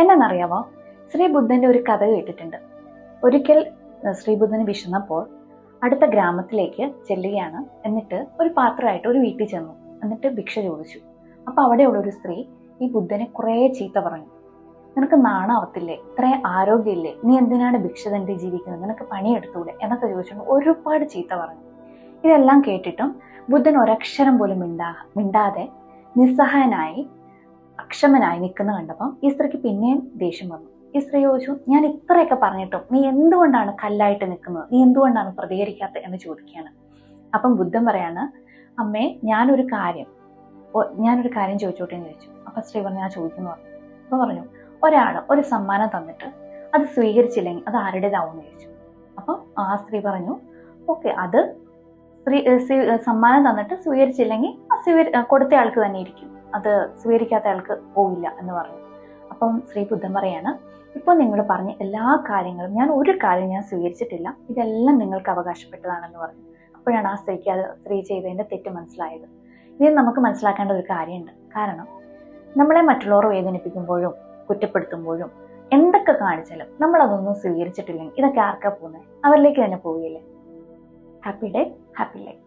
എന്നാന്നറിയാമോ, ശ്രീബുദ്ധന്റെ ഒരു കഥ കേട്ടിട്ടുണ്ട്. ഒരിക്കൽ ശ്രീബുദ്ധന് വിശന്നപ്പോൾ അടുത്ത ഗ്രാമത്തിലേക്ക് ചെല്ലുകയാണ്. എന്നിട്ട് ഒരു പാത്രമായിട്ട് ഒരു വീട്ടിൽ ചെന്നു. എന്നിട്ട് ഭിക്ഷ ചോദിച്ചു. അപ്പൊ അവിടെയുള്ള ഒരു സ്ത്രീ ഈ ബുദ്ധനെ കുറേ ചീത്ത പറഞ്ഞു. നിനക്ക് നാണാവത്തില്ലേ? ഇത്രയും ആരോഗ്യമില്ലേ? നീ എന്തിനാണ് ഭിക്ഷ തണ്ടി ജീവിക്കുന്നത്? നിനക്ക് പണിയെടുത്തൂടെ എന്നൊക്കെ ചോദിച്ചുകൊണ്ട് ഒരുപാട് ചീത്ത പറഞ്ഞു. ഇതെല്ലാം കേട്ടിട്ടും ബുദ്ധൻ ഒരക്ഷരം പോലും മിണ്ടാതെ നിസ്സഹായനായി അക്ഷമനായി നിൽക്കുന്ന കണ്ടപ്പം ഈ സ്ത്രീക്ക് പിന്നെയും ദേഷ്യം വന്നു. ഈ സ്ത്രീ ചോദിച്ചു, ഞാൻ ഇത്രയൊക്കെ പറഞ്ഞിട്ടും നീ എന്തുകൊണ്ടാണ് കല്ലായിട്ട് നിൽക്കുന്നത്? നീ എന്തുകൊണ്ടാണ് പ്രതികരിക്കാത്തത് എന്ന് ചോദിക്കുകയാണ്. അപ്പം ബുദ്ധൻ പറയാണ്, അമ്മേ ഞാനൊരു കാര്യം ചോദിച്ചോട്ടെ എന്ന് ചോദിച്ചു. അപ്പൊ സ്ത്രീ പറഞ്ഞു, ഞാൻ ചോദിക്കുന്നു പറഞ്ഞു. അപ്പൊ പറഞ്ഞു, ഒരാൾ ഒരു സമ്മാനം തന്നിട്ട് അത് സ്വീകരിച്ചില്ലെങ്കിൽ അത് ആരുടേതാവും ചോദിച്ചു. അപ്പം ആ സ്ത്രീ പറഞ്ഞു, ഓക്കെ, അത് സമ്മാനം തന്നിട്ട് സ്വീകരിച്ചില്ലെങ്കിൽ കൊടുത്ത ആൾക്ക് തന്നെ ഇരിക്കും, അത് സ്വീകരിക്കാത്ത ആൾക്ക് പോവില്ല എന്ന് പറഞ്ഞു. അപ്പം ശ്രീബുദ്ധൻ പറയാണ്, ഇപ്പൊ നിങ്ങൾ പറഞ്ഞ എല്ലാ കാര്യങ്ങളും ഞാൻ ഒരു കാര്യം ഞാൻ സ്വീകരിച്ചിട്ടില്ല, ഇതെല്ലാം നിങ്ങൾക്ക് അവകാശപ്പെട്ടതാണെന്ന് പറഞ്ഞു. അപ്പോഴാണ് ആ സ്ത്രീക്ക് അത് സ്ത്രീ ചെയ്തതിന്റെ തെറ്റ് മനസ്സിലായത്. ഇതിൽ നമുക്ക് മനസ്സിലാക്കേണ്ട ഒരു കാര്യമുണ്ട്. കാരണം നമ്മളെ മറ്റുള്ളവർ വേദനിപ്പിക്കുമ്പോഴും കുറ്റപ്പെടുത്തുമ്പോഴും എന്തൊക്കെ കാണിച്ചാലും നമ്മൾ അതൊന്നും സ്വീകരിച്ചിട്ടില്ലെങ്കിൽ ഇതൊക്കെ ആർക്കാ പോകുന്നത്? അവരിലേക്ക് തന്നെ പോവുകയില്ലേ? Happy day, happy life.